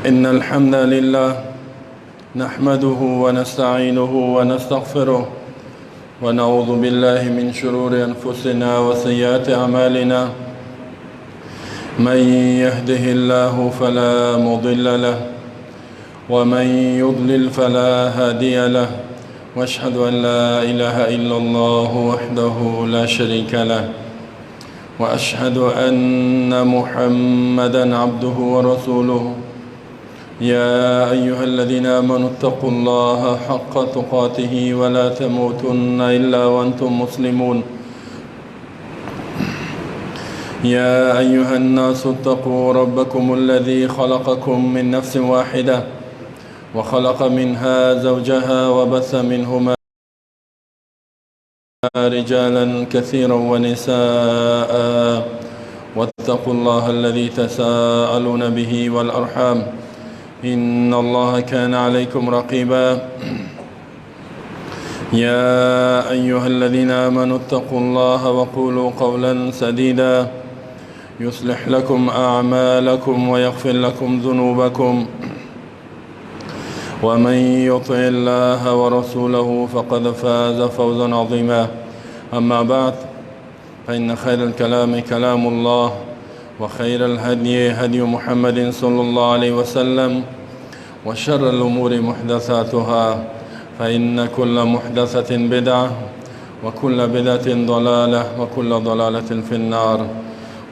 إن الحمد لله نحمده ونستعينه ونستغفره ونعوذ بالله من شرور أنفسنا وسيئات أعمالنا. من يهده الله فلا مضل له ومن يضلل فلا هادي له، واشهد أن لا إله إلا الله وحده لا شريك له، وأشهد أن محمدا عبده ورسوله. يا أيها الذين آمنوا اتقوا الله حق تقاته ولا تموتن إلا وأنتم مسلمون. يا أيها الناس اتقوا ربكم الذي خلقكم من نفس واحدة وخلق منها زوجها وبث منهما رجالا كثيرا ونساء، واتقوا الله الذي تساءلون به والأرحام إن الله كان عليكم رقيبا. يا أيها الذين آمنوا اتقوا الله وقولوا قولا سديدا يصلح لكم أعمالكم ويغفر لكم ذنوبكم، ومن يطع الله ورسوله فقد فاز فوزا عظيما. أما بعد، فإن خير الكلام كلام الله، وخير الهدي هدي محمد صلى الله عليه وسلم، وشر الأمور محدثاتها، فإن كل محدثة بدعة وكل بدعة ضلالة وكل ضلالة في النار.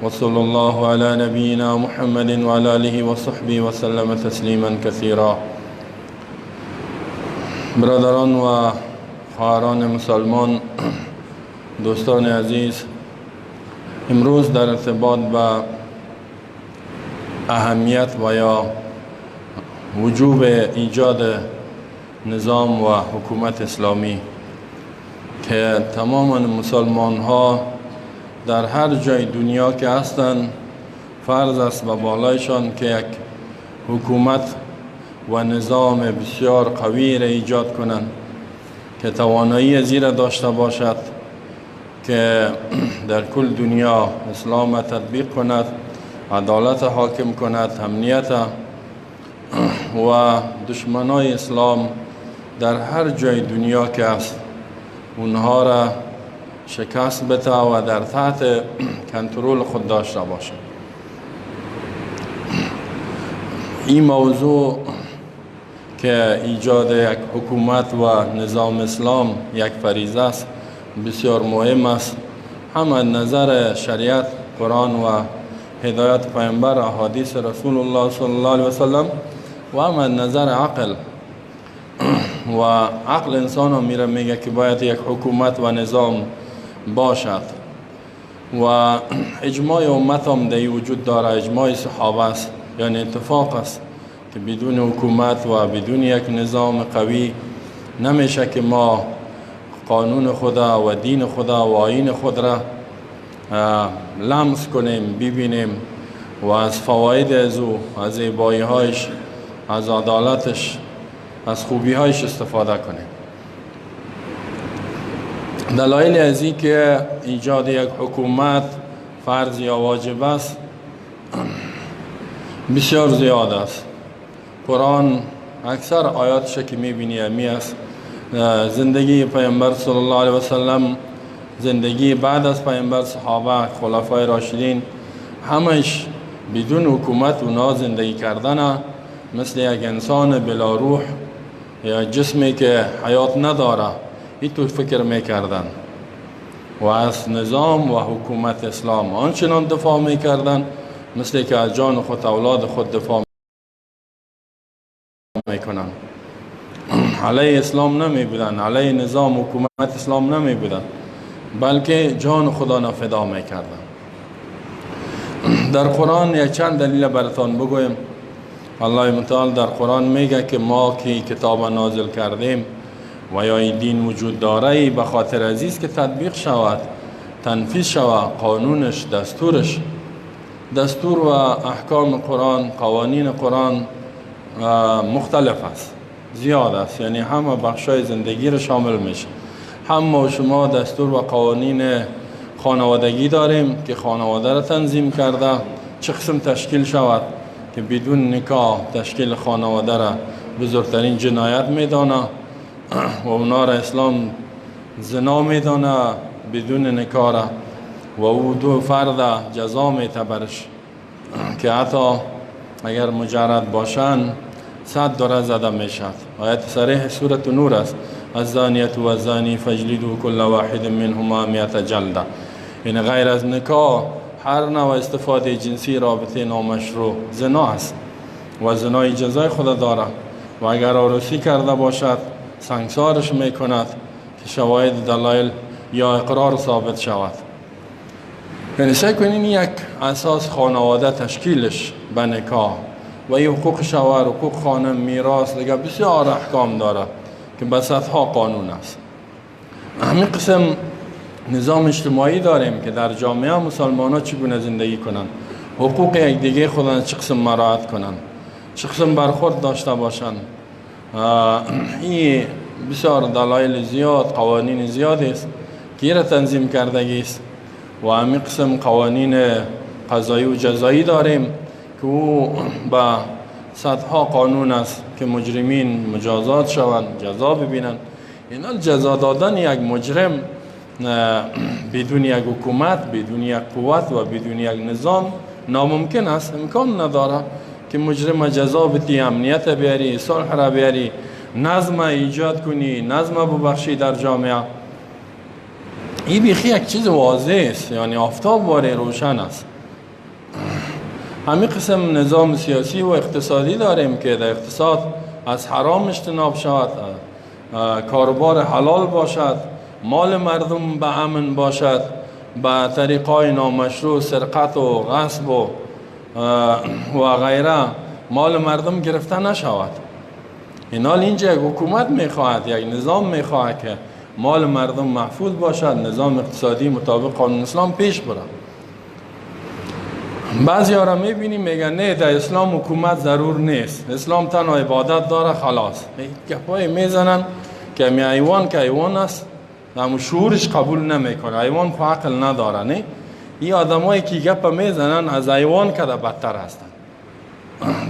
وصلى الله على نبينا محمد وعلى آله وصحبه وسلم تسليما كثيرا. برادران و خواهران مسلمان، دوستان عزیز، امروز در ارتباط با اهمیت و یا وجوب ایجاد نظام و حکومت اسلامی که تمام مسلمان ها در هر جای دنیا که هستند فرض است و بالایشان که یک حکومت و نظام بسیار قوی را ایجاد کنند که توانایی زیر داشته باشد که در کل دنیا اسلام تطبیق کند، عدالت حاکم کند، امنیت و دشمنای اسلام در هر جای دنیا که است اونها را شکست بده و در تحت کنترل خود داشته باشد. این موضوع که ایجاد یک حکومت و نظام اسلام یک فریضه است، بسیار مهم است، هم از نظر شریعت قرآن و هدایت پیامبر احادیث رسول الله صلی الله علیه وسلم و هم از نظر عقل. و عقل انسان هم میگه که باید یک حکومت و نظام باشد و اجماع امت هم در وجود داره، اجماع صحابه است، یعنی اتفاق است که بدون حکومت و بدون یک نظام قوی نمیشه که ما قانون خدا و دین خدا و آیین خود را لمس کنیم، ببینیم و از فواید از او، از زیبایی هایش، از عدالتش، از خوبی هایش استفاده کنیم. دلایل از این که ایجاد یک حکومت فرض یا واجب است بسیار زیاد است. قرآن اکثر آیاتش که میبینی امی است. زندگی پیامبر صلی الله علیه وسلم، زندگی بعد از پیامبر، صحابه، خلفای راشدین، همش بدون حکومت اونا زندگی کردن مثل یک انسان بلا روح یا جسمی که حیات نداره اینطور فکر میکردن و از نظام و حکومت اسلام آنچنان دفاع میکردن مثل که از جان خود، اولاد خود دفاع میکنن. علیه اسلام نمی بودن، علیه نظام حکومت اسلام نمی بودن، بلکه جان خدا را فدا میکردن. در قرآن یک چند دلیل براتون بگویم. الله متعال در قرآن میگه که ما که کتاب نازل کردیم و یا این دین وجود داره به خاطر عزیز که تطبیق شود، تنفیذ شود، قانونش، دستور و احکام قرآن، قوانین قرآن مختلف است، زیاد است، یعنی همه بخشای زندگی رو شامل میشه. هم شما دستور و قوانین خانوادگی داریم که خانواده را تنظیم کرده، چه قسم تشکیل شود، که بدون نکاح تشکیل خانواده را بزرگترین جنایت میدانه و اونا را اسلام زنا میدانه بدون نکاح را، و او دو فرد جزا میته برش که حتی اگر مجرد باشن 100 دره زده میشد. آیت صریح سورة نور است: الزانیة و الزانی فاجلدوا کل واحد منهما 100 جلده. این غیر از نکاح هر نوع استفاده جنسی رابطه نامشروع زنا است و زنای جزای خود داره و اگر عروسی کرده باشد سنگسارش میکند که شواهد دلایل یا اقرار ثابت شود. یعنی سعی کنین یک اساس خانواده تشکیلش به نکاح و این حقوق شوهر، حقوق خانم، میراث دیگه بسیار احکام داره که به صدها قانون است. همین قسم نظام اجتماعی داریم که در جامعه مسلمان ها چگونه زندگی کنن، حقوق یک دیگه خودن چه قسم مراعات کنن، چه قسم برخورد داشته باشن. این بسیار دلایل زیاد، قوانین زیادی است که این را تنظیم کردگی است و همین قسم قوانین قضایی و جزایی داریم که او به صدها قانون است که مجرمین مجازات شوند، جزا ببینن. این جزا دادن یک مجرم بدون یک حکومت، بدون یک قوت و بدون یک نظام ناممکن است. امکان نداره که مجرم جزا بدی، امنیت بیاری، صلح را بیاری، نظم ایجاد کنی، نظم ببخشی در جامعه. این بیخی یک چیز واضح است، یعنی آفتاب باره روشن است. همین قسم نظام سیاسی و اقتصادی داریم که در اقتصاد از حرام اجتناب شود، کاروبار حلال باشد، مال مردم به امن باشد، به طریقای نامشروع سرقت و غصب و غیره مال مردم گرفته نشود. این حال اینجا یک حکومت میخواهد، یک نظام میخواهد که مال مردم محفوظ باشد، نظام اقتصادی مطابق قانون اسلام پیش بره. بعضی ها را میبینیم میگن نه در اسلام حکومت ضرور نیست، اسلام تنها عبادت داره خلاص. گپای میزنن که می حیوان که حیوان است، اما شعورش قبول نمیکنه، حیوان خو عقل نداره. نه این آدمایی که گپ میزنن از حیوان که بدتر هستن.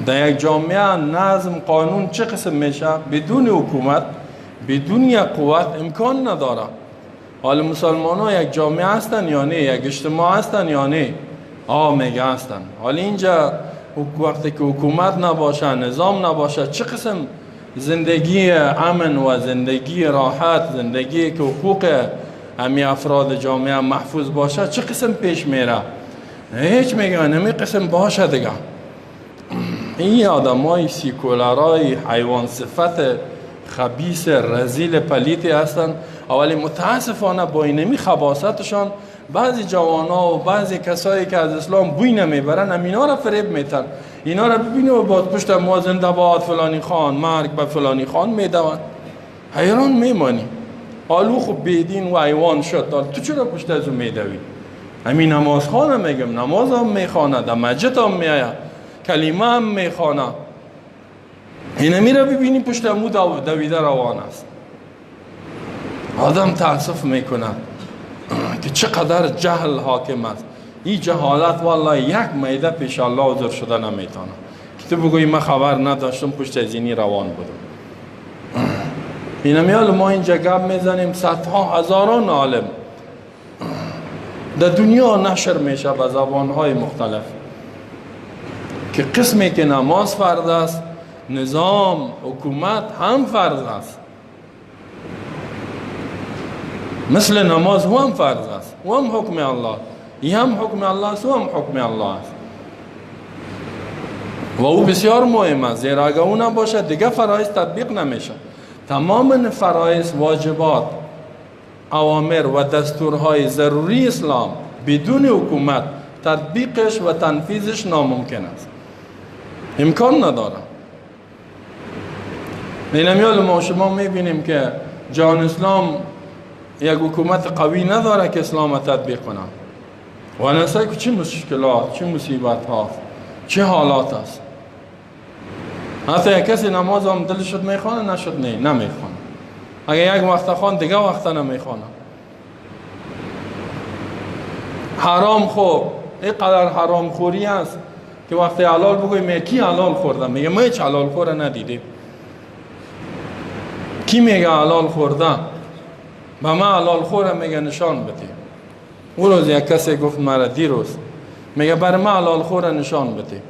در یک جامعه نظم قانون چه قسم میشه؟ بدون حکومت، بدون یک قوت امکان نداره. حال مسلمان ها یک جامعه هستن یا نه؟ یک اجتماع هستن یا نه؟ میگه هستن. حال اینجا وقتی که حکومت نباشه، نظام نباشه، چه قسم زندگی امن و زندگی راحت، زندگی که حقوق همی افراد جامعه محفوظ باشه چه قسم پیش میره؟ هیچ میگن همین قسم باشه دیگه. این آدم های سیکولارای حیوان صفت خبیث رزیل پلیتی هستن. اولی متاسفانه با اینمی خباستشان بعضی جوانا و بعضی کسایی که از اسلام بوی نمیبرن همینا را فریب میتن. اینا را ببینه و باز پشت ما زنده باد فلانی خان، مرگ به فلانی خان میدون. حیران میمانی. حالو خب بیدین و حیوان شد، تو چرا پشت ازو میدوی؟ همین نماز خانه میگم، نماز هم میخانه، در مسجد هم میایه، کلمه هم میخانه. اینمی را ببینی پشت امو دویده روان است. آدم تأسف میکنه که چقدر جهل حاکم است. این جهالت والله یک میده پیش الله عذر شده نمیتونه که تو بگوی من خبر نداشتم پشت از اینی روان بودم. اینمی حال ما اینجا گپ میزنیم، صدها هزاران عالم در دنیا نشر میشه به زبانهای مختلف که قسمی که نماز فرض است، نظام حکومت هم فرض است. مثل نماز هم فرض است، هم حکم الله، این هم حکم الله است و هم حکم الله است و او بسیار مهم است. زیرا اگر او نباشه دیگه فرایض تطبیق نمیشه. تمام فرایض، واجبات، اوامر و دستورهای ضروری اسلام بدون حکومت تطبیقش و تنفیذش ناممکن است، امکان نداره. اینمیال ما شما میبینیم که جهان اسلام یک حکومت قوی نداره که اسلام تطبیق کنه و نسای که چه مشکلات، چه مصیبت ها، چه حالات است. حتی یک کسی نماز هم دل شد میخوانه، نشد نه نمیخوانه. اگه یک وقت خوان دیگه وقت نمیخوانه. حرام خو اینقدر حرام خوری است که وقتی حلال بگوی میگه کی حلال خورده؟ میگه ما هیچ حلال خوره ندیدیم. کی میگه حلال خورده؟ به ما حلال خوره میگه نشان بده. اون روز یک کسی گفت مرا دیروز، میگه برای ما حلال خوره نشان بده.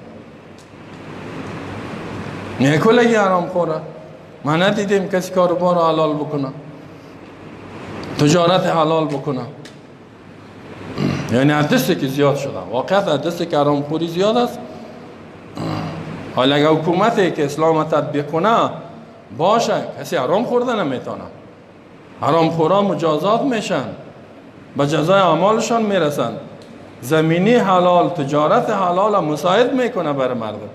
میگه کلگی حرام خوره. ما ندیدیم کسی کاروبار حلال بکنه، تجارت حلال بکنه. یعنی حدثی که زیاد شده، واقعا حدثی که حرام خوری زیاد است. حالا اگر حکومتی که اسلام تطبیق کنه باشه، کسی حرام خورده نمیتونه. حرام خورا مجازات میشن، به جزای اعمالشان میرسن. زمینی حلال، تجارت حلال مساعد میکنه برای مردم.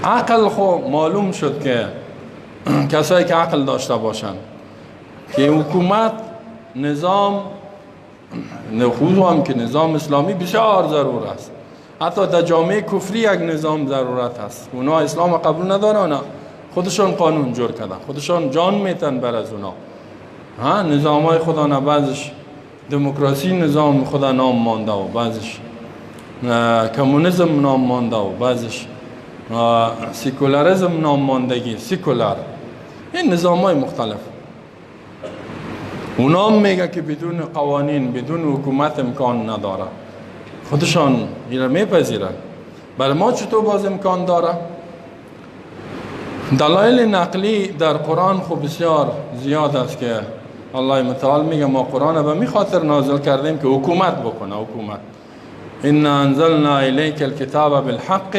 عقل خو معلوم شد که کسایی که عقل داشته باشن که حکومت نظام خود هم که نظام اسلامی بسیار ضرور است. حتی در جامعه کفری یک نظام ضرورت است. اونا اسلام قبول ندارن، خودشون قانون جور کردن، خودشون جان میتن بر از اونا. نظام های خدا نه، بعضش دموکراسی نظام خدا نام مانده و بعضش کمونیسم نام مانده و بعضش سیکولاریسم نام ماندگی، سیکولار. این نظام های مختلف. اونا هم میگه که بدون قوانین، بدون حکومت امکان نداره. خودشان این را میپذیرن. برای ما چطور باز امکان داره؟ دلایل نقلی در قرآن خوب بسیار زیاد است که الله متعال میگه ما قرآن به می خاطر نازل کردیم که حکومت بکنه. حکومت ان انزلنا الیک الکتاب بالحق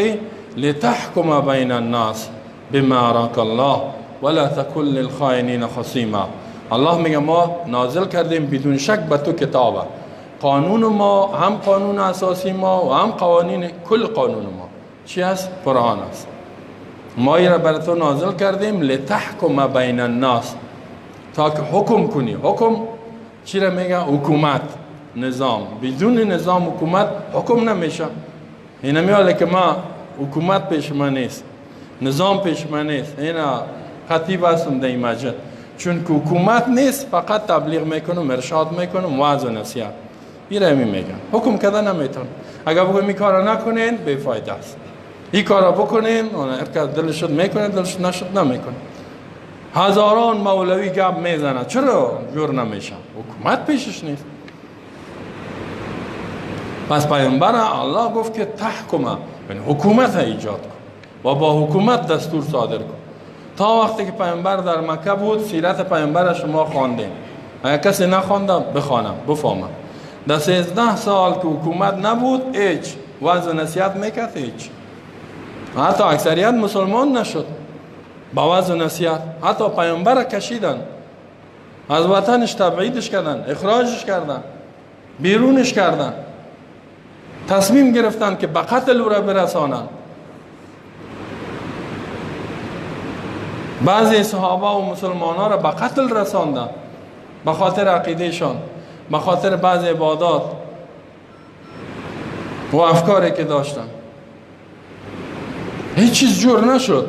لتحکم بین الناس بما اراک الله ولا تکن للخائنین خصیما. الله میگه ما نازل کردیم بدون شک به تو کتابه. قانون ما هم قانون اساسی ما و هم قوانین کل قانون ما چی است؟ قرآن است. ما این را برای تو نازل کردیم لتحکم بین الناس، تا که حکم کنی. حکم چی را میگه؟ حکومت، نظام. بدون نظام حکومت حکم نمیشه. این نمیاله که ما حکومت پیش من نیست، نظام پیش من نیست. اینا خطیب هستم در این مسجد، چون که حکومت نیست، فقط تبلیغ میکنم، ارشاد میکنم، واعظ و نصیحت. این را میگن حکم کردن نمیتون. اگر بگویم این کارا نکنین بیفایده است، این کارا بکنین، هر دلش شد میکنه، دلش نشد نمیکنه. هزاران مولوی گپ میزنه، چرا جور نمیشه؟ حکومت پیشش نیست. پس پیامبر الله گفت که تحکمه، یعنی حکومت ایجاد کن و با حکومت دستور صادر کن. تا وقتی که پیامبر در مکه بود سیرت پیامبر شما خواندین. اگر کسی نخوانده بخوانم بفهمم. در 13 سال که حکومت نبود هیچ وعظ و نصیحت میکرد، هیچ. حتی اکثریت مسلمان نشد با وعظ و نصیحت. حتی پیامبر کشیدن، از وطنش تبعیدش کردن، اخراجش کردن، بیرونش کردن، تصمیم گرفتن که به قتل او را برسانن. بعضی صحابه و مسلمان ها را به قتل رساندن به خاطر عقیدهشان، به خاطر بعضی عبادات و افکاری که داشتن. هیچ چیز جور نشد.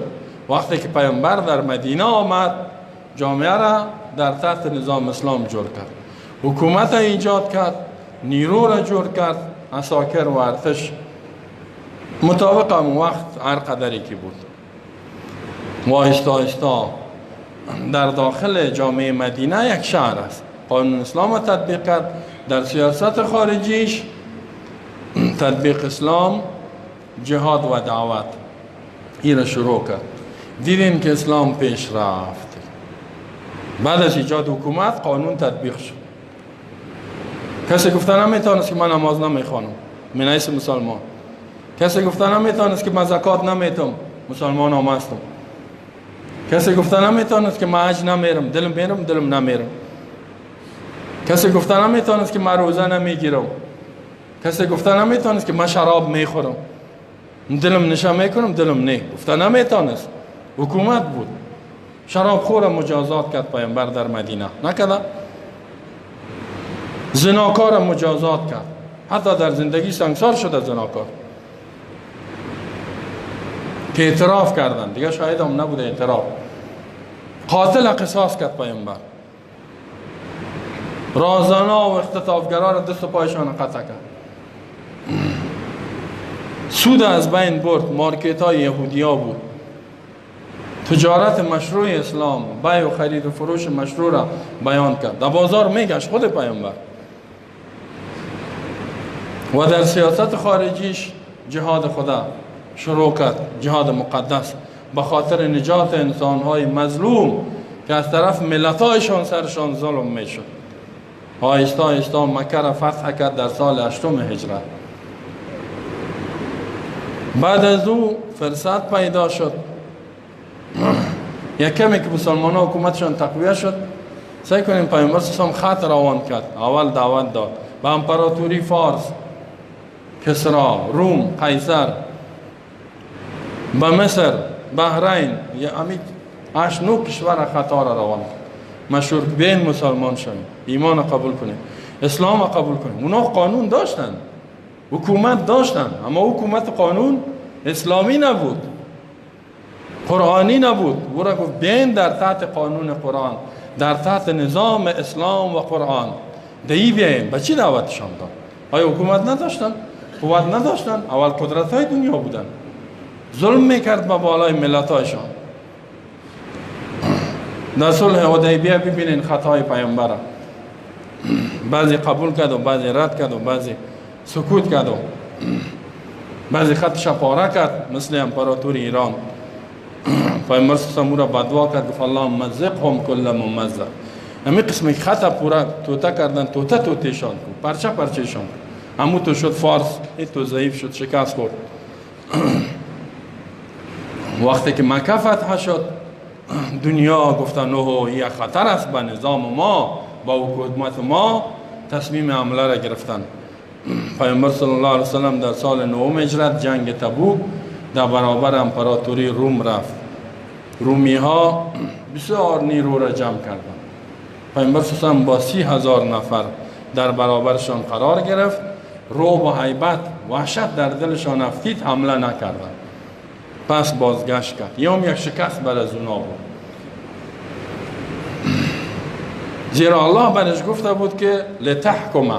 وقتی که پیامبر در مدینه آمد جامعه را در تحت نظام اسلام جور کرد، حکومت را ایجاد کرد، نیرو را جور کرد، عساکر و ارتش مطابق هم وقت هر قدری که بود. و آهسته در داخل جامعه مدینه یک شهر است، قانون اسلام را تطبیق کرد. در سیاست خارجیش تطبیق اسلام، جهاد و دعوت این را شروع کرد. دیدین که اسلام پیش رفت. بعد از ایجاد حکومت قانون تطبیق شد. کسی گفته نمیتونست که من نماز نمیخوانم، من حیث مسلمان. کسی گفته نمیتونست که من زکات نمیتم، مسلمان هم هستم. کسی گفته نمیتونست که من حج نمیرم، دلم میرم دلم نمیرم. کسی گفته نمیتونست که من روزه نمیگیرم. کسی گفته نمیتونست که من شراب میخورم، دلم نشه میکنم دلم نه. گفته نمیتونست. حکومت بود. شراب خور مجازات کرد پیامبر در مدینه، نکرد؟ زناکار مجازات کرد. حتی در زندگی سنگسار شده زناکار که اعتراف کردن، دیگه شاید هم نبوده اعتراف. قاتل قصاص کرد پیامبر. رازانا و اختطافگرا را دست و پایشان قطع کرد. سود از بین برد، مارکت های یهودی ها بود، تجارت مشروع اسلام، بیع و خرید و فروش مشروع را بیان کرد، در بازار میگشت خود پیامبر. و در سیاست خارجیش جهاد خدا شروع کرد، جهاد مقدس، به خاطر نجات انسانهای مظلوم که از طرف ملتایشان سرشان ظلم میشد. آهسته آهسته مکه را فتح کرد در سال 8 هجرت. بعد از او فرصت پیدا شد، یک کمی که مسلمان ها حکومتشان تقویه شد، سعی کنیم پیامبر اسلام خط روان کرد. اول دعوت داد به امپراتوری فارس، کسرا، روم، قیصر، به مصر، بحرین، یا امید 8-9 کشور خطا را روان کرد. مشهور بین مسلمان شویم، ایمان قبول کنیم، اسلام قبول کنیم. اونا قانون داشتن، حکومت داشتن، اما حکومت قانون اسلامی نبود، قرآنی نبود. او را گفت بین در تحت قانون قرآن، در تحت نظام اسلام و قرآن دی بیاین. به چی دعوتشان داد؟ آیا حکومت نداشتن؟ قوت نداشتن؟ اول قدرت های دنیا بودن، ظلم میکرد به بالای ملتایشان. در صلح حدیبیه ببینین خطای پیامبر، بعضی قبول کرد و بعضی رد کرد و بعضی سکوت کرد و بعضی خطش پاره کرد، مثل امپراتور ایران. پیامبر اسلام را بدوا کرد، گفت اللهم مزقهم کل ممزق. همین قسمی خطا پورا توته کردن، توتهشان کو، پرچهشان کو. همون تو شد فارس، این تو ضعیف شد، شکست خورد. وقتی که مکه فتح شد، دنیا گفتن نه این خطر است به نظام ما، با حکومت ما، تصمیم حمله را گرفتن. پیامبر صلی الله علیه وسلم در سال 9 هجرت جنگ تبوک در برابر امپراتوری روم رفت. رومی ها بسیار نیرو را جمع کردند. پیامبر صلی الله علیه وسلم با 30,000 نفر در برابرشان قرار گرفت. رعب و هیبت، وحشت در دلشان افتید، حمله نکردند. پس بازگشت کرد. یک شکست بر از اونا بود، زیرا الله برش گفته بود که لتحکمه.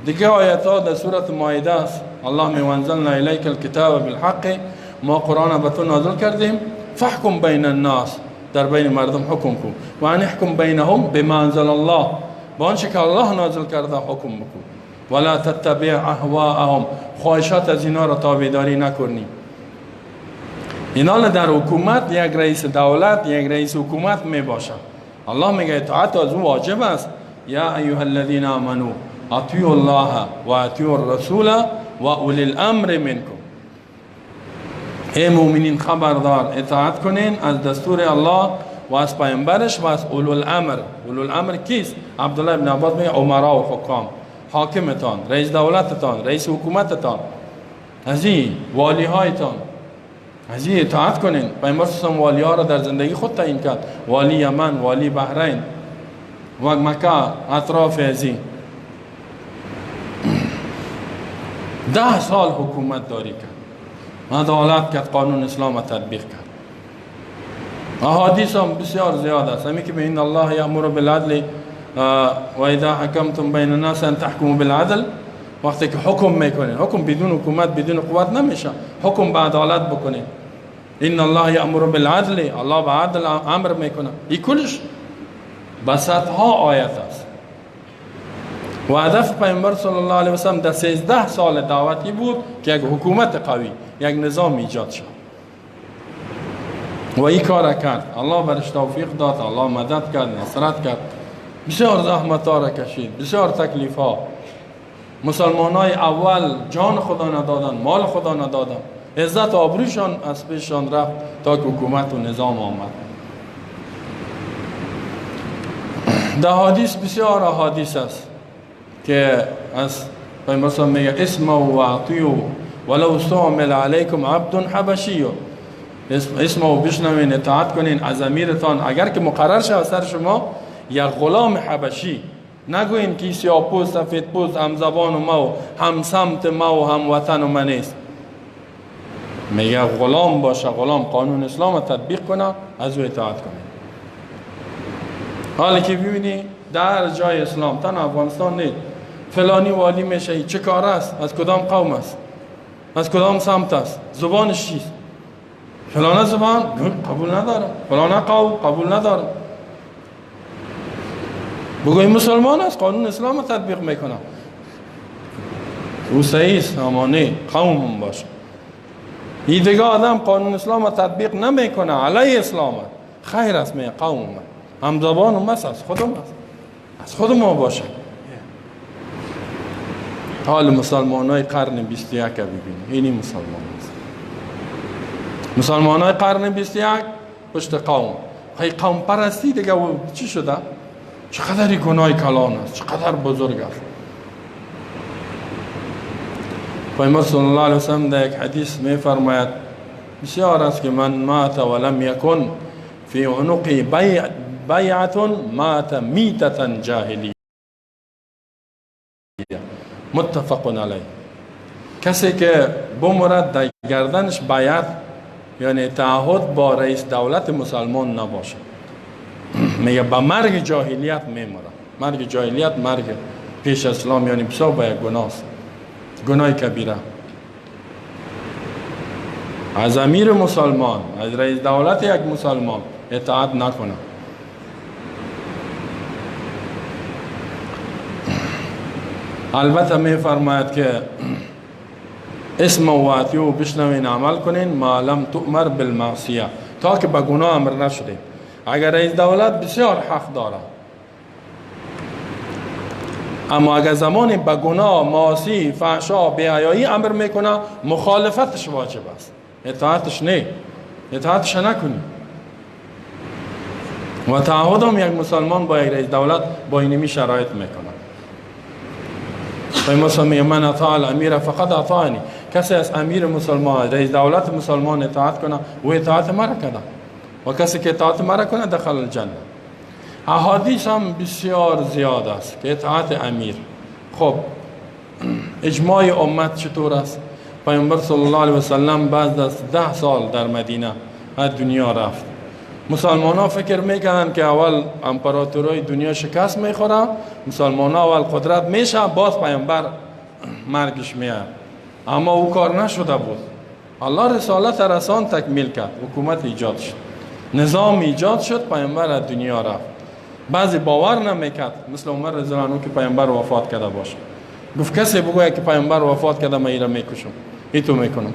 دیگه آیت ها در سورت مائده است. الله می انزلنا الیک الکتاب بالحق، ما قرآن به تو نازل کردیم، فحکم بین الناس، در بین مردم حکم کن، و ان احکم بینهم بما انزل الله، با آنچه که الله نازل کرده حکم بکن، ولا تتبع اهواءهم، خواهشات از اینا را تابعداری نکنی. اینا در حکومت یک رئیس دولت، یک رئیس حکومت می باشه. الله میگه اطاعت از او واجب است. یا ایها الذین آمنوا اطیعوا الله و اطیعوا الرسول و اولی الامر منکم. ای مؤمنین خبردار، اطاعت کنین از دستور الله و از پیامبرش و از اولو الامر. اولو الامر کیست؟ عبدالله ابن عباس میگه امرا و حکام، حاکمتان، رئیس دولتتان، رئیس حکومتتان، از این والی هایتان، از این اطاعت کنین. پیامبر صلی الله علیه و آله والی ها را در زندگی خود تعیین کرد، والی یمن، والی بحرین و مکه، اطراف از این. 10 سال حکومت داری کرد، عدالت کرد، قانون اسلام را تطبیق کرد. احادیث هم بسیار زیاد است. همین که این الله یامر بالعدل و اذا حکمتم بین الناس ان تحکموا بالعدل، وقتی که حکم میکنین، حکم بدون حکومت، بدون قوت نمیشه، حکم به عدالت بکنین. ان الله یامر بالعدل، الله به عدل امر میکنه. این کلش بسطها آیت است. و هدف پیامبر صلی الله علیه و سلم در 13 سال دعوتی بود که یک حکومت قوی، یک نظام ایجاد شد و این کار کرد. الله برش توفیق داد، الله مدد کرد، نصرت کرد، بسیار زحمت ها را کشید، بسیار تکلیف ها. مسلمان های اول جان خدا ندادن، مال خدا ندادن، عزت و آبروشان از پیششان رفت تا که حکومت و نظام آمد. در حدیث بسیار احادیث است که از پیامبر میگه اسمعوا و اطیعوا ولو استعمل علیکم عبد حبشی، اسمعوا بشنوین، اطاعت کنین از امیرتان اگر که مقرر شود سر شما یک غلام حبشی. نگوین که سیاه‌پوست، سفیدپوست، هم زبان ما و هم سمت ما و هم وطن ما نیست. میگه غلام باشه، غلام قانون اسلام را تطبیق کنه، از او اطاعت کنه. حالا که ببینی در جای اسلام، تن افغانستان نیست، فلانی والی میشه، چه کار است، از کدام قوم است، از کدام سمت است؟ زبانش چیست؟ فلانه زبان قبول نداره، فلانه قوم قبول نداره. بگوی مسلمان است، قانون اسلام رو تطبیق میکنه، او صحیح است، اما نه قوم هم باشه. این دیگه آدم قانون اسلام رو تطبیق نمیکنه، علیه اسلام خیر است، می قوم هم زبان هم است، از خودم است، از خود ما باشه. حال مسلمان های قرن 21 ببینید، اینی مسلمان است. مسلمان های قرن 21 پشت قوم. خیلی قوم پرستی دیگه چی شده؟ چقدر گناه کلان است، چقدر بزرگ است. پیامبر صلی الله علیه و سلم در یک حدیث می فرماید بسیار است که من مات ولم یکن فی عنقی بیعت مات میتة جاهلیه. متفق علیه. کسی که بمرد در گردنش بیعت یعنی تعهد با رئیس دولت مسلمان نباشه، میگه با مرگ جاهلیت میمره. مرگ جاهلیت مرگ پیش اسلام، یعنی بسیار با یک گناه است، گناه کبیره. از امیر مسلمان، از رئیس دولت یک مسلمان اطاعت نکنه. البته می فرماید که اسم و اطیعوا بشنوین عمل کنین ما لم تؤمر بالمعصیه، تا که به گناه امر نشده. اگر رئیس دولت بسیار حق داره، اما اگر زمانی به گناه، معاصی، فحشا، بی‌حیایی امر میکنه، مخالفتش واجب است، اطاعتش نه، اطاعتش نکنی. و تعهد هم یک مسلمان با یک رئیس دولت با اینمی شرایط میکنه. مثلا میگه من اطاع الامیر فقط اطاعنی، کسی از امیر مسلمان، رئیس دولت مسلمان اطاعت کنه و اطاعت مرا کنه، و کسی که اطاعت مرا کنه دخل الجنه. احادیث هم بسیار زیاد است که اطاعت امیر. خب اجماع امت چطور است؟ پیامبر صلی الله علیه و سلم بعد از 10 سال در مدینه از دنیا رفت. مسلمان ها فکر میکنن که اول امپراتورای دنیا شکست میخوره، مسلمان ها اول قدرت میشه، باز پیامبر مرگش میاد. اما او کار نشده بود. الله رسالت رسان تکمیل کرد، حکومت ایجاد شد، نظام ایجاد شد، پیامبر از دنیا رفت. بعضی باور نمیکرد، مثل عمر رضی الله عنه که پیامبر وفات کرده باشه، گفت کسی بگوید که پیامبر وفات کرده من ایره میکشم، ایتو میکنم.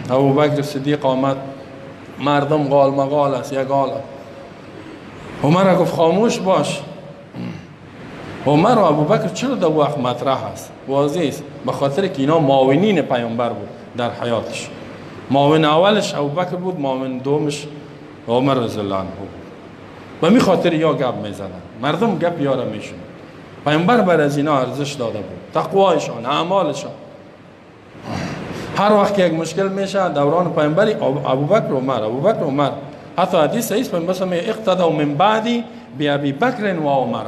ابوبکر صدیق آمد، مردم قال مقال است، یک قال. عمر گفت خاموش باش. عمر و ابوبکر چرا در وقت مطرح است؟ واضح است، به خاطر که اینا معاونین پیامبر بود در حیاتش. معاون اولش ابوبکر بود، معاون دومش عمر رضی الله عنه بود. به می خاطر یا گپ میزدن، مردم گپ یاره میشون. پیامبر بر از اینا ارزش داده بود، تقوایشان، اعمالشان. هر وقت یک مشکل میشه دوران پیامبری ابوبکر و عمر. حتی حدیث است پیامبر میگه اقتدوا من بعدی بابی بکر و عمر،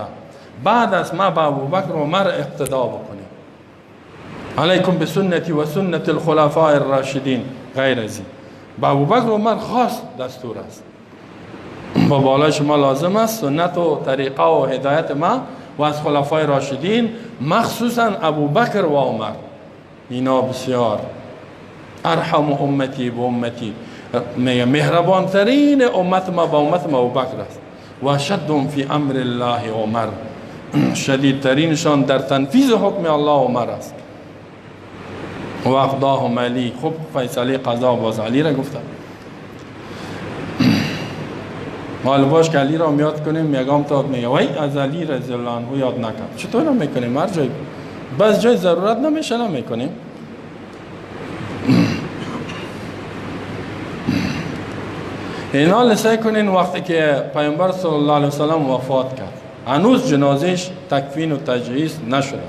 بعد از ما با ابوبکر و عمر اقتدا بکنید. علیکم بسنتی و سنت الخلفاء الراشدین غیر ازی. با ابوبکر و عمر خاص دستور است. با بالای شما لازم است سنت و طریقه و هدایت ما و از خلفای راشدین، مخصوصا ابوبکر و عمر. اینا بسیار ارحم امتی به امتی، مهربان ترین امت ما با امت ما ابوبکر است. و شدهم فی امر الله عمر، شدید ترینشان در تنفیذ حکم الله عمر است. و اقضاهم علی، خوب فیصله قضا باز علی را گفتم. حال باش که علی را یاد کنیم، یگام تا میگه وای از علی رضی الله عنه یاد نکرد. چطور نمیکنیم؟ هر جای بس جای ضرورت نمیشه نمیکنیم. اینا لسه کنین وقتی که پیامبر صلی الله علیه وسلم وفات کرد، هنوز جنازش تکفین و تجهیز نشده.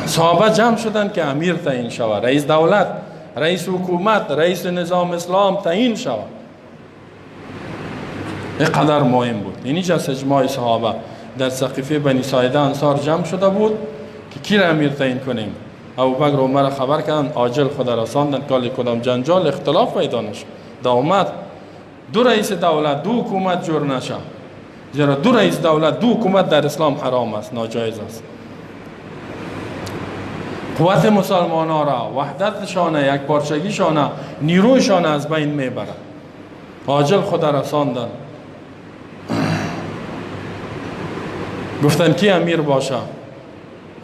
صحابه جمع شدن که امیر تعیین شود، رئیس دولت، رئیس حکومت، رئیس نظام اسلام تعیین شود. اینقدر مهم بود. اینیش از اجماع صحابه در سقیفه بنی ساعده انصار جمع شده بود که کی را امیر تعیین کنیم. ابوبکر و عمر خبر کردن، عاجل خدا رساندن، کالی کدام جنجال اختلاف پیدا نشد. اومد دو رئیس دولت، دو حکومت جور نشه. زیرا دو رئیس دولت، دو حکومت در اسلام حرام است، ناجایز است. قوت مسلمان ها را، وحدتشان، یک پارچگیشان، نیرویشان از بین میبرد. عاجل خود رساندن. گفتن کی امیر باشه؟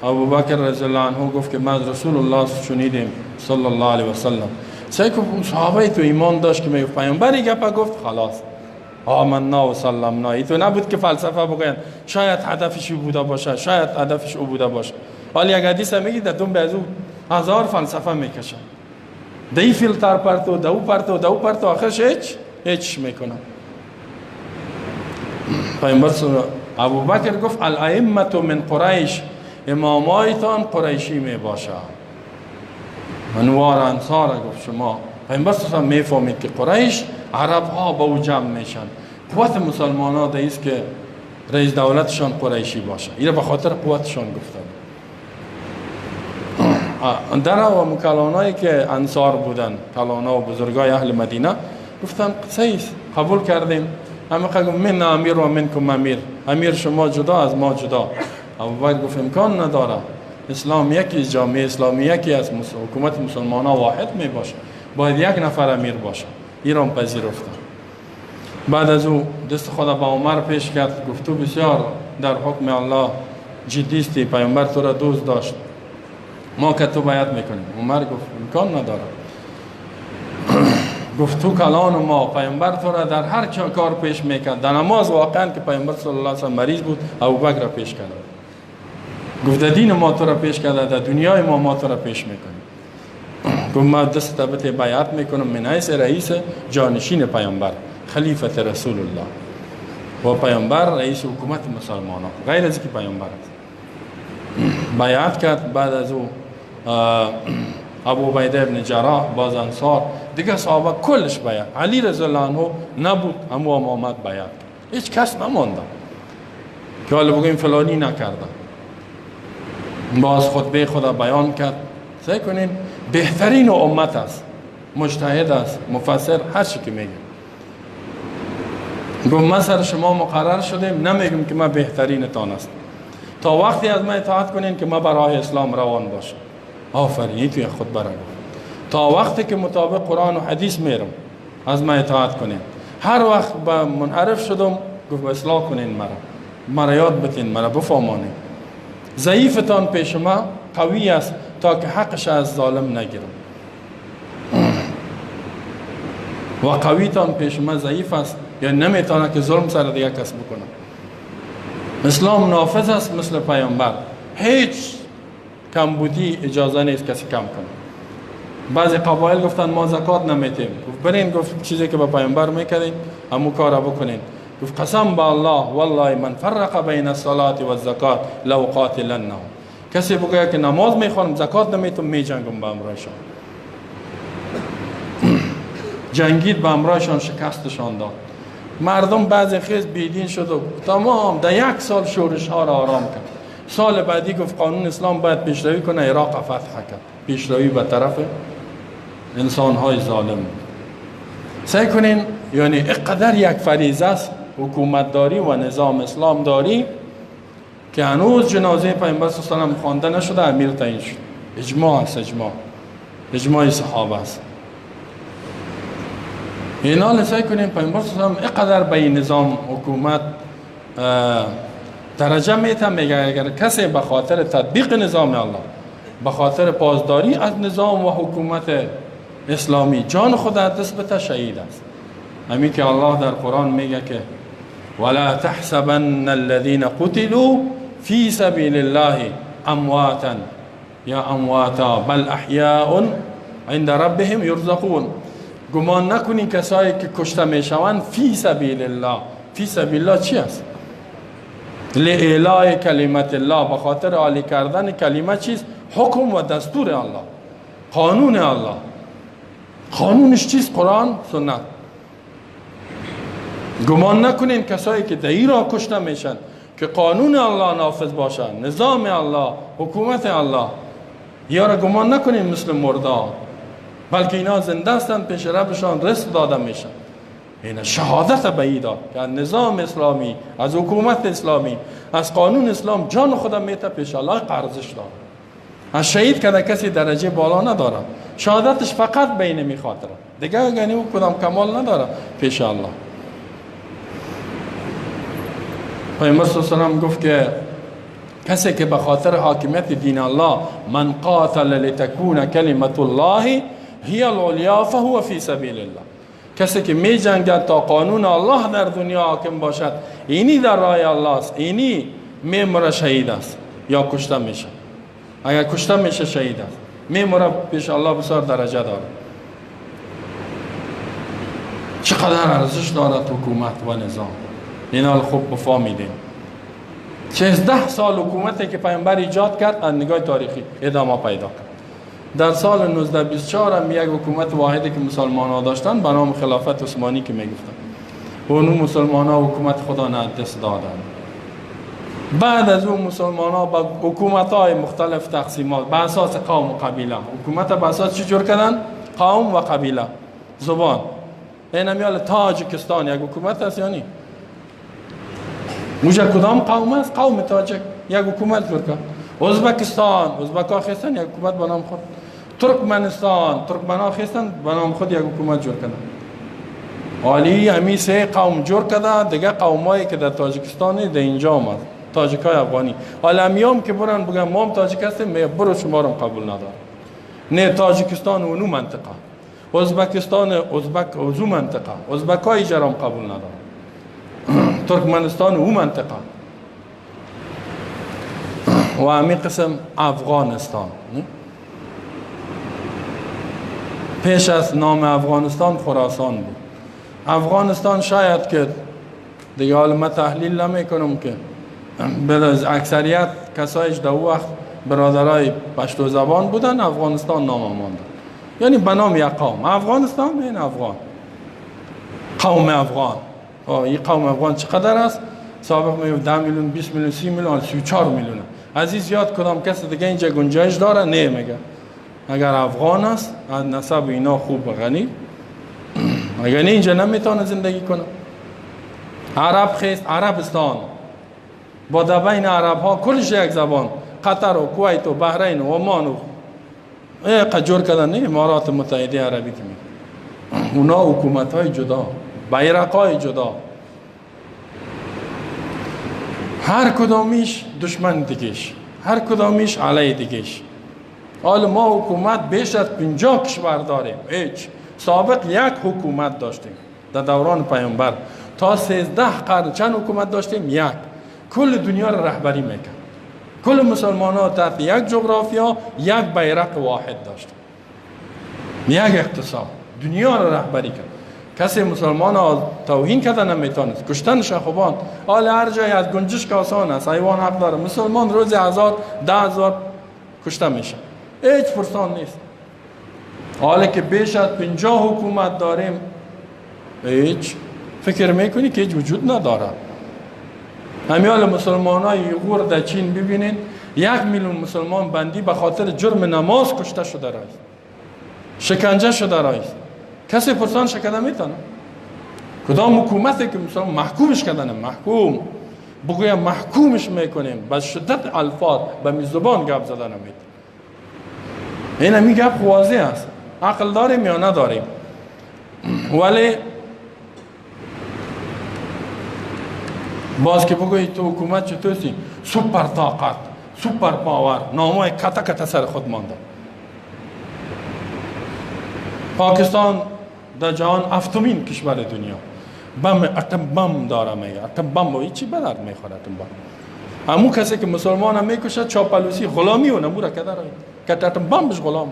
ابوبکر رضی الله عنه گفت که ما از رسول الله شنیدیم صلی الله علیه و سلم. سعی که صحابه تو ایمان داشت که میگفت پیامبری گپ گفت خلاص آمنا و سلمنا. ای تو نبود که فلسفه بگن شاید هدفش بوده باشه، شاید هدفش او بوده باشه. ولی یک حدیث میگی در دم از او هزار فلسفه میکشن، دی فیلتر پرتو، دو پرتو آخرش هیچ میکنن. پیامبر ابوبکر گفت الائمه من قریش، امامایتان قریشی می باشه. انوار انصار گفت شما. پیامبر صلی میفهمید که قریش عرب ها با او جمع میشن. قوت مسلمان ها است که رئیس دولتشان قریشی باشه. این به خاطر قوتشان گفتن. در و کلانایی که انصار بودن، کلانا و بزرگای اهل مدینه گفتن صحیح قبول کردیم. همه قگم من امیر و منکم امیر، امیر شما جدا از ما جدا. ابوبکر گفت امکان نداره، اسلام یکی، جامعه اسلامی یکی از حکومت مسلمان ها واحد می باشه، باید یک نفر امیر باشه. ایران پذیرفتن. بعد از او دست خدا با عمر پیش کرد، گفت تو بسیار در حکم الله جدیستی، پیامبر تو را دوست داشت، ما که تو باید میکنیم. عمر گفت امکان نداره. گفت تو کلان ما، پیامبر تو را در هر کار پیش میکرد. در نماز واقعا که پیامبر صلی الله علیه و مریض بود، ابوبکر را پیش کرد. گفت در دین ما تو را پیش کرده، در دنیای ما تو را پیش میکنیم. گفت ما دست تبت بیعت میکنم من حیث رئیس جانشین پیامبر، خلیفت رسول الله و پیامبر رئیس حکومت مسلمان ها، غیر از که پیامبر است. بیعت کرد. بعد از او ابو عبیده ابن جراح باز انصار، دیگه صحابه کلش بیعت. علی رضی الله عنه نبود، اما آمد بیعت کرد. هیچ کس نمانده که حالا بگویم فلانی نکرده. باز خطبه خدا بیان کرد. سعی کنین بهترین امت است، مجتهد است، مفسر، هر چی که میگه. گفت ما سر شما مقرر شدیم، نمیگم که ما بهترین تان است، تا وقتی از ما اطاعت کنین که ما برای اسلام روان باشم. آفرین، توی خود برای تا وقتی که مطابق قرآن و حدیث میرم از ما اطاعت کنین. هر وقت با منحرف شدم گفت اصلاح کنین، مرا یاد بتین، مرا بفهمانین. ضعیفتان پیش ما قوی است تا که حقش از ظالم نگیرم، و قویتان پیش ما ضعیف است، یا نمیتونه که ظلم سر دیگه کس بکنه. اسلام نافذ است مثل پیامبر، هیچ کمبودی اجازه نیست کسی کم کنه. بعضی قبایل گفتن ما زکات نمیتیم. گفت برین، گفت چیزی که با پیامبر میکردین همون کارا بکنین. گفت قسم با الله والله من فرق بین الصلاه و الزکات لو قاتلنه. کسی بگه که نماز میخوانم زکات نمیتم، میجنگم با امرایشان. جنگید با امرایشان، شکستشان داد. مردم بعضی خیز بیدین شد و تمام در یک سال شورش ها را آرام کرد. سال بعدی گفت قانون اسلام باید پیشروی کنه، عراق فتح کرد، پیشروی به طرف انسان های ظالم. سعی کنین یعنی اقدر یک فریضه است حکومت داری و نظام اسلام داری که هنوز جنازه پیامبر صلی الله علیه و خوانده نشده، امیر تعیین شد. اجماع است، اجماع صحابه است. این حال سعی کنیم پیامبر صلی الله علیه و اقدر به این نظام حکومت درجه میتم، میگه اگر کسی به خاطر تطبیق نظام الله، به خاطر پاسداری از نظام و حکومت اسلامی جان خود دست بده، شهید است. همین که الله در قرآن میگه که ولا تحسبن الذين قتلوا في سبيل الله امواتا یا امواتا بل احیاء عند ربهم یرزقون. گمان نکنین کسایی که کشته میشوند فی سبیل الله. فی سبیل الله چی است؟ لإعلاء کلمت الله، به خاطر عالی کردن کلمه چیست؟ حکم و دستور الله، قانون الله. قانونش چیست؟ قرآن، سنت. گمان نکنین کسایی که در ایران کشته میشن که قانون الله نافذ باشه، نظام الله، حکومت الله، یارا گمان نکنین مثل مردا، بلکه اینا زنده هستند، پیش ربشان رزق داده میشن. این شهادت به ای داد که نظام اسلامی، از حکومت اسلامی، از قانون اسلام جان خودم میته پیش الله قرضش داد. از شهید کده کسی درجه بالا نداره، شهادتش فقط بین می خاطره دیگه، یعنی او کدام کمال نداره پیش الله. پیامبر صلی الله علیه و سلم گفت که کسی که به خاطر حاکمیت دین الله من قاتل لتکون کلمت الله هی العلیا فهو فی سبیل الله، کسی که می جنگد تا قانون الله در دنیا حاکم باشد، اینی در راه الله است، اینی میمره شهید است یا کشته میشه. اگر کشته میشه شهید است، میمره پیش الله بسیار درجه داره. چقدر ارزش دارد حکومت و نظام، اینا خوب بفهمیدیم. 16 سال حکومتی که پیامبر ایجاد کرد از نگاه تاریخی ادامه پیدا کرد. در سال 1924 هم یک حکومت واحدی که مسلمان ها داشتن به نام خلافت عثمانی که میگفتن، اون مسلمان ها حکومت خدا نه دست دادن. بعد از اون مسلمان ها با حکومت های مختلف تقسیمات به اساس قوم و قبیله، حکومت به اساس چی جور کردن؟ قوم و قبیله، زبان. این میال تاجیکستان یک حکومت است یا نی؟ موجه کدام قوم است؟ قوم تاجک یک حکومت جور کرد. ازبکستان، ازبک‌ها خواستن یک حکومت به نام خود. ترکمنستان، ترکمن‌ها خواستن به نام خود یک حکومت جور کردن. عالی همی سه قوم جور کرده، دیگه قومایی که در تاجیکستان در اینجا آمد، تاجیکای افغانی. حالا همیام که برن بگن ما هم تاجیک هستیم، برو شما رو قبول ندارم. نه تاجیکستان اونو منطقه، ازبکستان ازبک اوزو منطقه، ازبکای جرام قبول ندارم. ترکمنستان او منطقه و همین قسم افغانستان. پیش از نام افغانستان خراسان بود. افغانستان شاید که دیگه حالا من تحلیل نمی کنم که از اکثریت کسایش در وقت برادرای پشتو زبان بودن، افغانستان نام مانده، یعنی به نام یک قوم. افغانستان این افغان، قوم افغان. این قوم افغان چقدر است؟ سابق میگفت 10 میلیون، 20 میلیون، 30 میلیون، 34 میلیون. عزیز یاد کدام کسی دیگه اینجا گنجایش داره؟ نه میگه. اگر افغان است از نسب اینا خوب غنی، اگر نه اینجا نمیتونه زندگی کنه. عرب خیست، عربستان با بین عرب ها کلش یک زبان، قطر و کویت و بحرین و عمان و قجور کردن. نه امارات متحده عربی که میگه اونا حکومت های جدا، بیرق های جدا، هر کدامیش دشمن دیگهش، هر کدامیش علیه دیگهش. حالا ما حکومت بیش از 50 کشور داریم، هیچ. سابق یک حکومت داشتیم در دوران پیامبر، تا 13 قرن چند حکومت داشتیم؟ یک. کل دنیا را رهبری میکرد، کل مسلمان ها تحت یک جغرافیا یک بیرق واحد داشتیم، یک اقتصاد دنیا را رهبری کرد. کسی مسلمان ها توهین کرده نمیتونست، کشتن شخوبان. حالا هر جای از گنجش که آسان است، حیوان حق داره. مسلمان روزی 1000 10,000 کشته میشه، هیچ فرصان نیست. حالا که بیش از 50 حکومت داریم، هیچ فکر میکنی که هیچ وجود نداره. همیال مسلمان های ایغور در چین ببینین، 1 میلیون مسلمان بندی به خاطر جرم نماز کشته شده رایست، شکنجه شده رایست. کسی پرسان شکنه میتونه؟ کدام حکومتی که مسلمان محکومش کردن؟ محکوم بگویم محکومش میکنیم، به شدت الفاظ به می زبان گپ زدن نمیتونه. این همی گپ واضح است. عقل داریم یا نداریم؟ ولی باز که بگوی تو حکومت چطوری؟ سوپر طاقت، سوپر پاور، نامای کتا کتا سر خود مانده. پاکستان در جهان 7مین کشور دنیا، اتم بم داره میگه. اتم بم با چی بدرد میخوره اتم بم؟ همون کسی که مسلمان هم میکشه چاپلوسی غلامی و نموره که داره که اتم بم بش غلامه.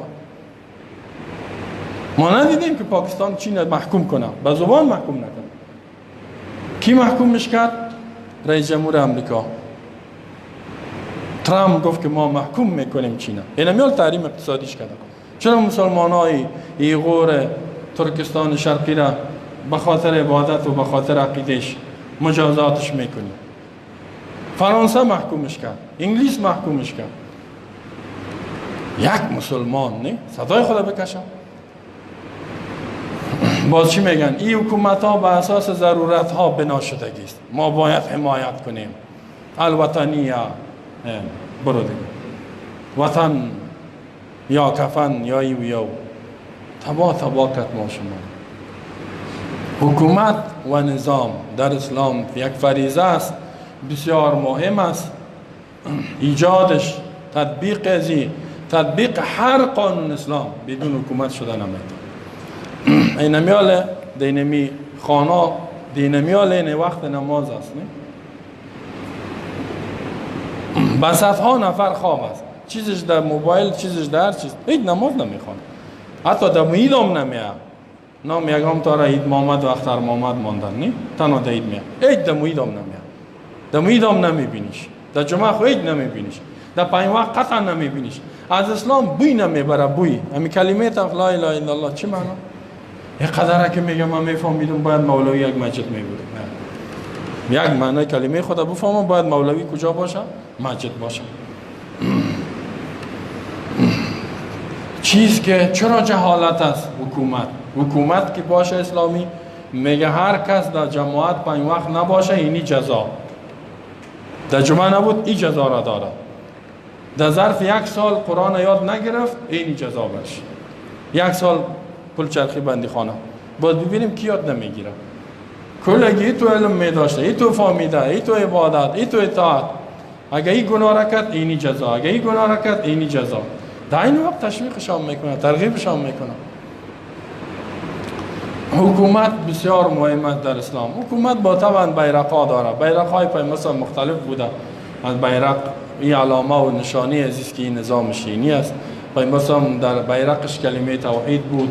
ما ندیدیم که پاکستان چین محکوم کنه، به زبان محکوم نکنه. کی محکومش کرد؟ رئیس جمهور امریکا. ترامپ گفت که ما محکوم میکنیم چین. این همیال تحریم اقتصادیش کرده. چرا مسلمان های ایغور ترکستان شرقی را به خاطر عبادت و به خاطر عقیدش مجازاتش میکنی؟ فرانسه محکومش کرد، انگلیس محکومش کرد. یک مسلمان نه؟ صدای خدا بکشم. باز چی میگن؟ این حکومت ها به اساس ضرورت ها بنا شدگی است، ما باید حمایت کنیم. الوطنیه برو دیگه. وطن یا کفن یا ای و یا تباه کرد ما شما. حکومت و نظام در اسلام یک فریضه است، بسیار مهم است. ایجادش، تطبیق هر قانون اسلام بدون حکومت شده نمیتونه. اینمیال دینمی خانه دینمیال این وقت نماز است، نه؟ بس ها نفر خواب است، چیزش در موبایل، چیزش در چیز، هیچ نماز نمیخواد، حتی در عید هم نمیاد. نام یکم تا را عید محمد و اختر محمد ماندن، نه؟ تنها در عید میاد، هیچ در عید هم نمیاد، در عید هم نمیبینیش، در جمعه خو هیچ نمیبینیش، در پنج وقت قطعا نمیبینیش. از اسلام بوی نمیبره، بوی همین کلمه تا لا اله الا الله چی معنا؟ یک قدره که میگم من میفهمیدم باید مولوی یک مسجد میبود. یک معنی کلمه خدا بفهمم باید مولوی کجا باشه؟ مسجد باشه. چیز که چرا جهالت است؟ حکومت که باشه اسلامی میگه هر کس در جماعت 5 وقت نباشه اینی جزا. در جمعه نبود این جزا را داره. در ظرف 1 سال قرآن یاد نگرفت اینی جزا برش. 1 سال پل چرخی بندی خانه. باید ببینیم کی یاد نمیگیره. کلگی ای تو علم می داشته، ای تو فهمیده، ای تو عبادت، ای تو اطاعت. اگه ای گناه را کرد اینی جزا، اگه ای گناه را کرد اینی جزا. در این وقت تشویقشان میکنه، ترغیبشان میکنه. حکومت بسیار مهم است در اسلام. حکومت با طبعا بیرق‌ها داره. بیرق‌های پیمسا مختلف بوده. از بیرق این علامه و نشانی عزیز که این نظام شیعی است. پیمسا در بیرقش کلمه توحید بود.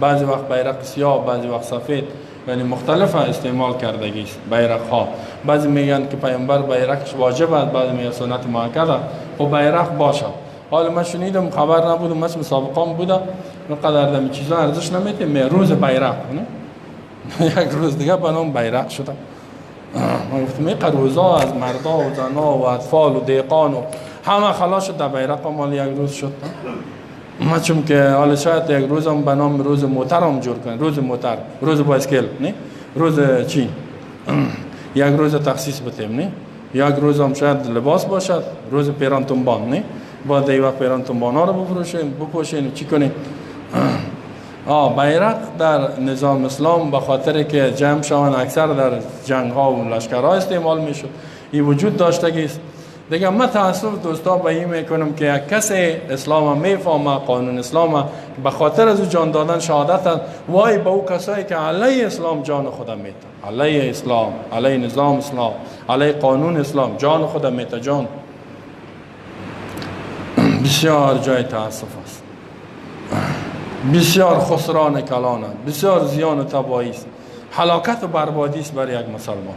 بعضی وقت بیرق سیاه، بعضی وقت سفید، یعنی مختلف استعمال کردگی است بیرق‌ها. بعضی میگن که پیامبر بیرقش واجب است، بعضی میگن سنت مؤکده. خب بیرق باشه. حالا من شنیدم، خبر نبودم، من مسابقه بوده، اینقدر دمی چیزا ارزش نمیده. روز بیرق نه یک روز دیگه به نام بیرق شده. من گفتم این روزا از مردا و زنا و اطفال و دیقان و همه خلاص شد در بیرق مال یک روز شد. ما چون که حالا شاید یک روزم به نام روز موتر هم جور کنن، روز موتر، روز بایسکل، نه روز چی یک روز تخصیص بتیم، نه یک روز هم شاید لباس باشد، روز پیران تنبان، نه با دی وقت پیران تنبان ها رو بپوشین چی کنین. بیرق در نظام اسلام به خاطر که جمع شوند اکثر در جنگ ها و لشکر ها استعمال میشد، این وجود داشته است. دیگه من تاسف دوستا به این میکنم که یک کسی اسلام میفهمه، قانون اسلام به خاطر از جان دادن شهادت است. وای به او کسایی که علیه اسلام جان خود میتن، علیه اسلام، علیه نظام اسلام، علیه قانون اسلام جان خود میتن. جان بسیار جای تاسف است، بسیار خسران کلان است، بسیار زیان و تباهی است، هلاکت و بربادی است برای یک مسلمان.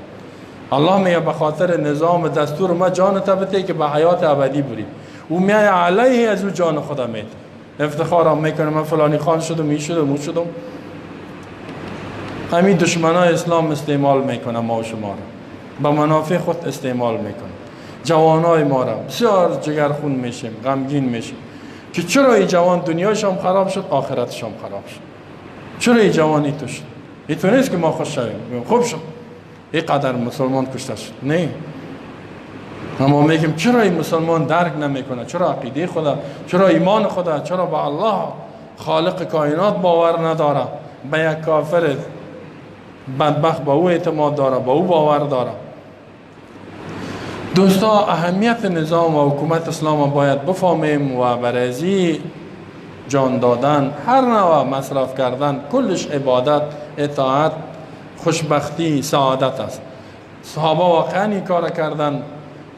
الله میگه به خاطر نظام دستور ما جان بده که به حیات ابدی بری. او میگه علیه از او جان خدا میده. افتخار هم میکنه من فلانی خان شدم، این شدم، اون شدم. همین دشمنای اسلام استعمال میکنه ما و شما را، به منافع خود استعمال میکنه. جوانای ما را بسیار جگرخون میشیم، غمگین میشیم که چرا این جوان دنیاش هم خراب شد، آخرتش هم خراب شد. چرا این جوانی تو شد؟ این تو نیست که ما خوش شویم، خوب شد این قدر مسلمان کشته شد. نه، اما میگیم چرا این مسلمان درک نمیکنه، چرا عقیده خدا، چرا ایمان خدا، چرا به الله خالق کائنات باور نداره، به یک کافر بدبخت به او اعتماد داره، به او باور داره. دوستا اهمیت نظام و حکومت اسلام باید بفهمیم و برای جان دادن، هر نوع مصرف کردن، کلش عبادت، اطاعت، خوشبختی، سعادت است. صحابه واقعا این کار کردن.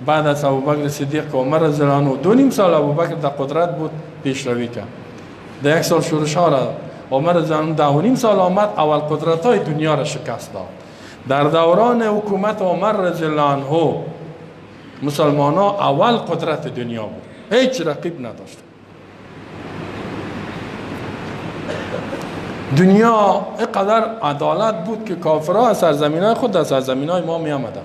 بعد از ابوبکر صدیق که عمر رضی الله عنه 2.5 سال ابوبکر در قدرت بود پیشروی کرد. در 1 سال شورش ها را عمر رضی الله عنه 2.5 سال آمد اول قدرت های دنیا را شکست داد. در دوران حکومت عمر رضی الله عنه مسلمان ها اول قدرت دنیا بود، هیچ رقیب نداشت. دنیا اینقدر عدالت بود که کافرها از سرزمینای خود در سرزمینای ما می آمدن.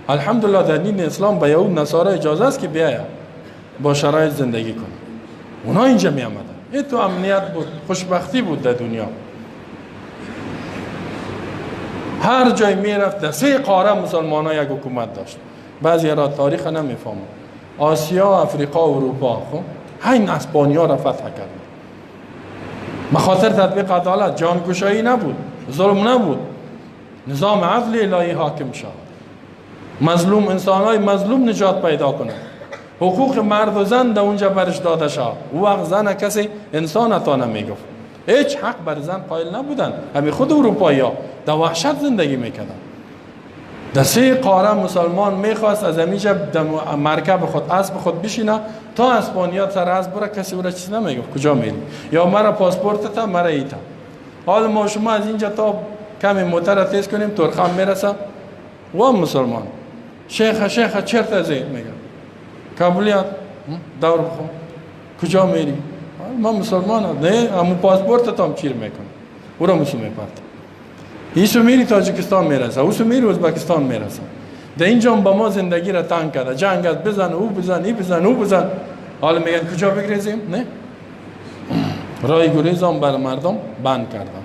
الحمدلله در دین اسلام به یهود نصارا اجازه است که بیاید با شرایط زندگی کنه. اونا اینجا می آمدن. این تو امنیت بود، خوشبختی بود در دنیا. هر جای می رفت در 3 قاره مسلمان ها یک حکومت داشت. بعضی را تاریخ نمی فهمند. آسیا، افریقا و اروپا. خب این اسپانیا را فتح کرد. بخاطر تطبیق عدالت، جانگشایی نبود، ظلم نبود، نظام عدل الهی حاکم شد. مظلوم انسانای مظلوم نجات پیدا کنند. حقوق مرد و زن در اونجا برش داده شد. او وقت زن کسی انسان عطا نمیگفت. هیچ حق بر زن قائل نبودن. همین خود اروپایی ها در وحشت زندگی میکردن. در 3 قاره مسلمان میخواست از همینجا در مرکب خود اسب خود بشینه تا اسپانیا سر اسب بره، کسی او را چیز نمیگفت کجا میری، یا مرا پاسپورت تا مرا ایتا. حال ما شما از اینجا تا کمی موتر تیز کنیم ترخم میرسه و مسلمان شیخ چرت از این میگه کابلیات دور بخون کجا میری؟ ما مسلمان هم نه، همون پاسپورت تا هم چیر میکنه او را مسلمان میپرد. ایسو میری تاجیکستان میرسه، اوسو میری ازبکستان میرسه. در اینجا با ما زندگی را تنگ کرده. جنگ است، بزن او بزن ای بزن او بزن. حالا میگن کجا بگریزیم؟ نه، رای گریز هم بر مردم بند کردم.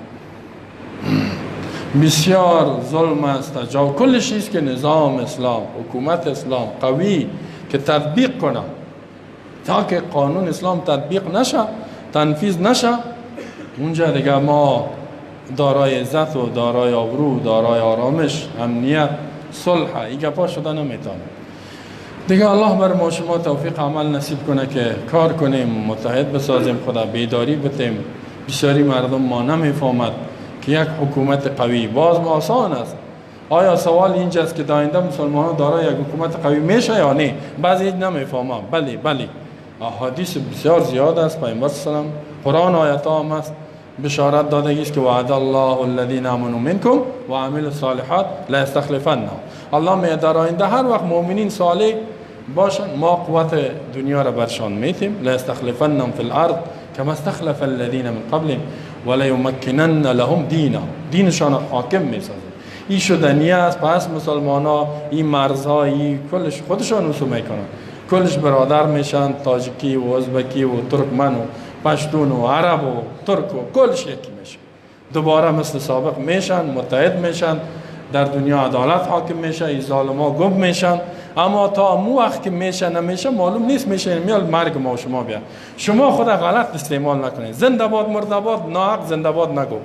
بسیار ظلم است. کل چیز که نظام اسلام، حکومت اسلام قوی که تطبیق کنه تا که قانون اسلام تطبیق نشه، تنفیذ نشه، اونجا دیگه ما دارای عزت و دارای آبرو، دارای آرامش، امنیت، صلح این گپا شده نمیتونه. دیگه الله بر ما شما توفیق عمل نصیب کنه که کار کنیم، متحد بسازیم، خدا بیداری بتیم. بسیاری مردم ما نمیفهمد که یک حکومت قوی باز ما آسان است. آیا سوال اینجاست که داینده مسلمانان دارای یک حکومت قوی میشه یا نه؟ بعضی نمیفهمم. بله احادیث بسیار زیاد است. پیامبر صلی الله علیه و قرآن آیات هم است بشارت داده است که وعد الله الذين آمنوا منكم وعملوا الصالحات لا يستخلفنهم. الله می در آینده هر وقت مؤمنین صالح باشن ما قوت دنیا را برشان میتیم. لا يستخلفنهم في الارض كما استخلف الذين من قبلهم ولا يمكنن لهم دینشان حاکم میسازه. این شدنی است. پس مسلمان ها این مرزهایی کلش خودشان رسوم میکنن، کلش برادر میشن. تاجیکی و ازبکی و ترکمن و پشتون و عرب و ترک و کلش یکی میشن. دوباره مثل سابق میشن، متحد میشن، در دنیا عدالت حاکم میشه، این ظالما گم میشن. اما تا مو وقت که میشه نمیشه معلوم نیست. میشه میال مرگ ما و شما بیا. شما خود غلط استعمال نکنید. زنده باد مرده باد ناحق زنده باد نگو.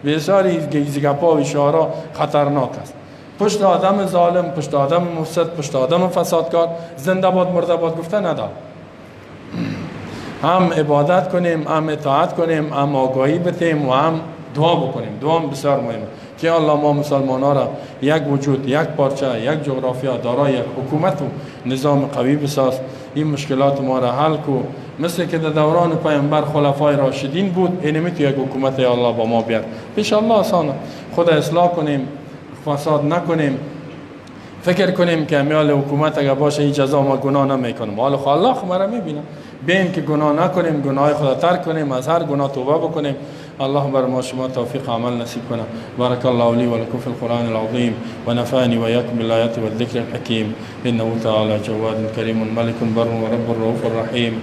بسیاری گپا و اشاره خطرناک است. پشت آدم ظالم، پشت آدم مفسد، پشت آدم فسادکار زنده باد مرده باد گفته ندار. هم عبادت کنیم، هم اطاعت کنیم، هم آگاهی بتیم و هم دعا بکنیم. دعا بسیار مهمه که الله ما مسلمان ها را یک وجود، یک پارچه، یک جغرافیا دارای یک حکومت و نظام قوی بساز. این مشکلات ما را حل کو. مثل که در دوران پیامبر خلفای راشدین بود، اینمی تو یک حکومت الله با ما بیاد. پیش الله آسانه. خود اصلاح کنیم، فساد نکنیم. فکر کنیم که امیال حکومت اگر باشه این جزا ما گناه نمیکنیم. حالا الله ما میبینه. بیم که گناه نکنیم، گناه خدا ترک کنیم، از هر گناه توبه بکنیم. الله بر ما شما توفیق عمل نصیب کنه. بارك الله لي ولكم في القرآن العظيم ونفعني وإياكم بالآيات والذكر الحكيم إنه تعالى جواد كريم ملك بر ورب الرؤوف الرحيم.